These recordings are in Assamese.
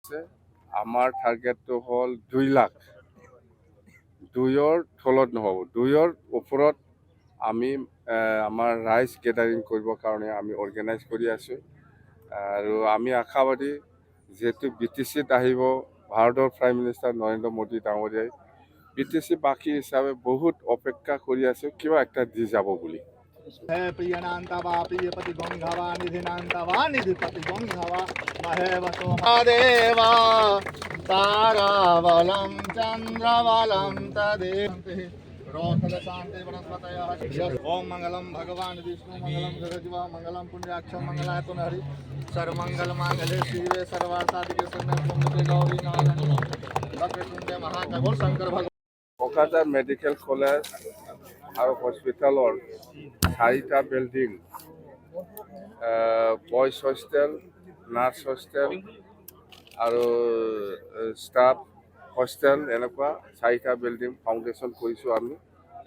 আছে। আমাৰ টাৰ্গেটটো হ'ল 2 লাখ। 2ৰ তলত নহ'ব, 2ৰ ওপৰত আমি আমাৰ ৰাইজ গেডাৰিং কৰিবৰ কাৰণে আমি অৰ্গেনাইজ কৰি আছোঁ। আৰু আমি আশাবাদী যিহেতু BTCত আহিব ভাৰতৰ প্ৰাইম মিনিষ্টাৰ নৰেন্দ্ৰ মোদী ডাঙৰীয়াই, BTC বাকী হিচাপে বহুত অপেক্ষা কৰি আছোঁ কিবা একটা দি যাব বুলি। प्रियनान्तवा प्रियपति गंधवा निधिनान्तवा निधिपति गंधवा महेवसो महादेवा ताराबलं चन्द्रबलं तदेव रोषद शांति वनस्पतयः ओम मंगलम भगवान विष्णु मंगलम जगज्जीव मंगलम पुण्याक्ष मंगलाय पुनहरि सर्वमंगल मांगल्ये शिवे सर्वार्थसाधिके शरण्ये गौरी नारायणी वक्रतुंडे महाकाय शंकर भगवान কোকৰাঝাৰ মেডিকেল কলেজ আৰু হস্পিটেলৰ 4টা building, boys hostel, nurse hostel আৰু ষ্টাফ হোষ্টেল, এনেকুৱা 4টা বিল্ডিং ফাউণ্ডেশ্যন কৰিছোঁ আমি।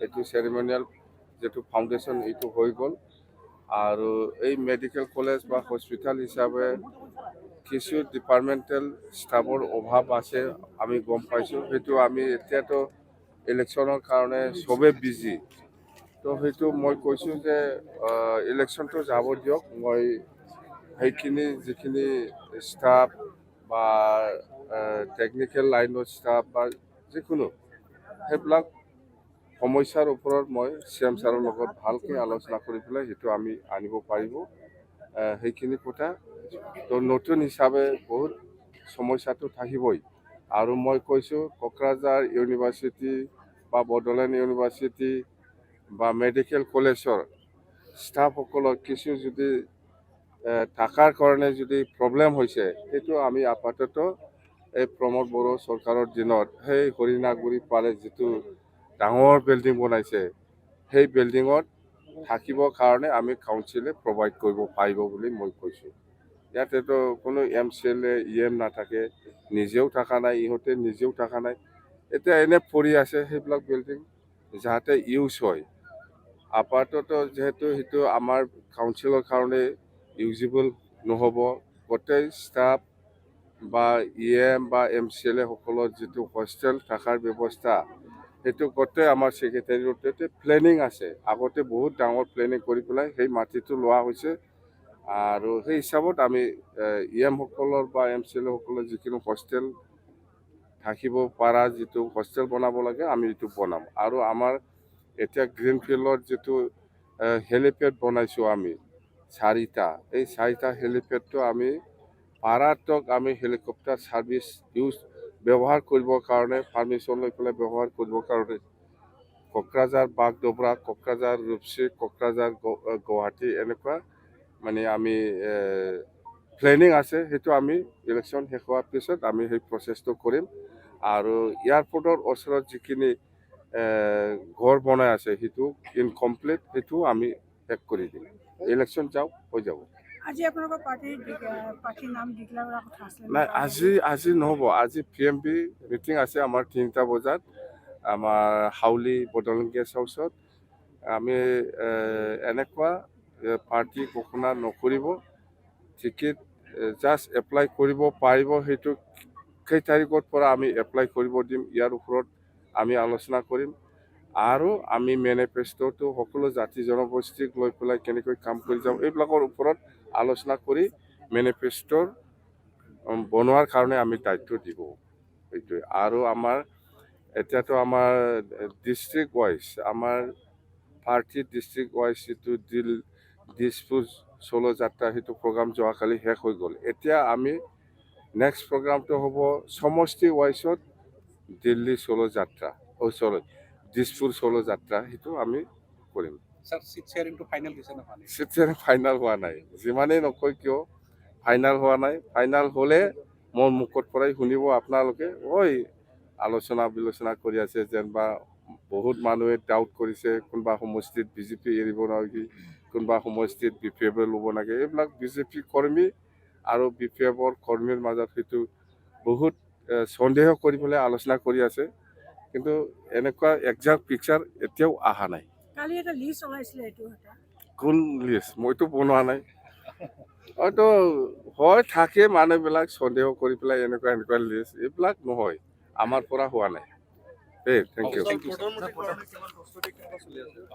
এইটো চেৰিমনিয়েল যিটো ফাউণ্ডেশ্যন এইটো হৈ গ'ল। আৰু এই মেডিকেল কলেজ বা হস্পিটেল হিচাপে কিছু ডিপাৰ্টমেণ্টেল ষ্টাফৰ অভাৱ আছে, আমি গম পাইছোঁ। সেইটো আমি এতিয়াতো ইলেকশ্যনৰ কাৰণে চবেই বিজি, তো সেইটো মই কৈছোঁ যে ইলেকশ্যনটো যাব দিয়ক, মই সেইখিনি যিখিনি ষ্টাফ বা টেকনিকেল লাইনৰ ষ্টাফ বা যিকোনো সেইবিলাক সমস্যাৰ ওপৰত মই CM ছাৰৰ লগত ভালকৈ আলোচনা কৰি পেলাই সেইটো আমি আনিব পাৰিব সেইখিনি কথা। তো নতুন হিচাপে বহুত সমস্যাটো থাকিবই। আৰু মই কৈছোঁ কোকৰাঝাৰ ইউনিভাৰ্চিটি বা বড়োলেণ্ড ইউনিভাৰ্চিটি বা মেডিকেল কলেজৰ ষ্টাফসকলৰ কিছু যদি থকাৰ কাৰণে যদি প্ৰব্লেম হৈছে, সেইটো আমি আপাতত এই প্ৰমোদ বড়ো চৰকাৰৰ দিনত সেই হৰিণাগুৰি পাৰে যিটো ডাঙৰ বিল্ডিং বনাইছে, সেই বিল্ডিঙত থাকিবৰ কাৰণে আমি কাউন্সিলে প্ৰভাইড কৰিব পাৰিব বুলি মই কৈছোঁ। ইয়াতেতো কোনো MCLA EM নাথাকে, নিজেও থকা নাই, ইহঁতে নিজেও থকা নাই। এতিয়া এনে পৰি আছে সেইবিলাক বিল্ডিং যাতে ইউজ হয়। আপাতত যিহেতু সেইটো আমাৰ কাউন্সিলৰ কাৰণে ইউজিবল নহ'ব, গোটেই ষ্টাফ বা EM বা MCLA সকলৰ যিটো হোষ্টেল থকাৰ ব্যৱস্থা, সেইটো গোটেই আমাৰ ছেক্ৰেটাৰিয়েটতে প্লেনিং আছে। আগতে বহুত ডাঙৰ প্লেনিং কৰি পেলাই সেই মাটিটো লোৱা হৈছে। আৰু সেই হিচাপত আমি EM সকলৰ বা MCLA সকলৰ যিকোনো হোষ্টেল থাকিব পৰা যিটো হোষ্টেল বনাব লাগে আমি এইটো বনাম। আৰু আমাৰ এতিয়া গ্ৰীণফিল্ডৰ যিটো হেলিপেড বনাইছোঁ আমি 4টা, এই 4টা হেলিপেডটো আমি পাৰাতক আমি হেলিকপ্টাৰ ছাৰ্ভিচ ব্যৱহাৰ কৰিবৰ কাৰণে পাৰ্মিশ্যন লৈ পেলাই ব্যৱহাৰ কৰিবৰ কাৰণে কোকৰাঝাৰ বাগডোগৰা, কোকৰাঝাৰ ৰূপসী, কোকৰাঝাৰ গুৱাহাটী এনেকুৱা মানে আমি প্লেনিং আছে। সেইটো আমি ইলেকশ্যন শেষ হোৱাৰ পিছত আমি সেই প্ৰচেছটো কৰিম। আৰু এয়াৰপৰ্টৰ ওচৰত যিখিনি ঘৰ বনাই আছে সেইটো ইনকমপ্লিট, সেইটো আমি শেষ কৰি দিম। ইলেকশ্যন যাওক, হৈ যাব। আজি আপোনালোকৰ পাৰ্টিৰ নাম ডিক্লেয়াৰ কৰাৰ কথা আছিলে? নাই, আজি নহ'ব। আজি PMB মিটিং আছে আমাৰ 3টা বজাত আমাৰ হাউলি বড়োলেণ্ড গেষ্ট হাউচত। আমি এনেকুৱা পাৰ্টি ঘোষণা নকৰিব, টিকেট জাষ্ট এপ্লাই কৰিব পাৰিব। সেইটো কেই তাৰিখৰ পৰা আমি এপ্লাই কৰিব দিম, ইয়াৰ ওপৰত আমি আলোচনা কৰিম। আৰু আমি মেনিফেষ্টোটো সকলো জাতি জনগোষ্ঠীক লৈ পেলাই কেনেকৈ কাম কৰি যাম এইবিলাকৰ ওপৰত আলোচনা কৰি মেনিফেষ্টোৰ বনোৱাৰ কাৰণে আমি দায়িত্ব দিব, সেইটোৱে। আৰু আমাৰ এতিয়াতো আমাৰ ডিষ্ট্ৰিক্ট ৱাইজ আমাৰ পাৰ্টি ডিষ্ট্ৰিক্ট ৱাইজ যিটো দিছপুৰ চলো যাত্ৰা, সেইটো প্ৰগ্ৰাম যোৱাকালি শেষ হৈ গ'ল। এতিয়া আমি নেক্সট প্ৰগ্ৰামটো হ'ব সমষ্টি ৱাইজত দিল্লী চলো যাত্ৰা, দিছপুৰ চলো যাত্ৰা, সেইটো আমি কৰিম। চিট শ্বেয়াৰিংটো ফাইনেল হৈছে নে? চিট শ্বেয়াৰিং ফাইনেল হোৱা নাই, যিমানেই নকয় কিয় ফাইনেল হোৱা নাই। ফাইনেল হ'লে মোৰ মুখৰ পৰাই শুনিব আপোনালোকে, ঐ আলোচনা বিলোচনা কৰি আছে যেনিবা বহুত মানুহে ডাউট কৰিছে, কোনোবা সমষ্টিত BJP এৰিব নেকি, কোনোবা সমষ্টিত BPF ল'ব নেকি। এইবিলাক BJP কৰ্মী আৰু BPFৰ কৰ্মীৰ মাজত সেইটো বহুত সন্দেহ কৰি পেলাই আলোচনা কৰি আছে, কিন্তু এনেকুৱা একজাক্ট পিকচাৰ এতিয়াও অহা নাই। কালি এটা লিষ্ট ওলাইছিলে, এইটো কোন লিষ্ট? মইতো বনোৱা নাই। হয়তো হয় থাকে মানুহবিলাক সন্দেহ কৰি পেলাই এনেকুৱা লিষ্ট এইবিলাক নহয় আমাৰ পৰা হোৱা নাই। Thank U.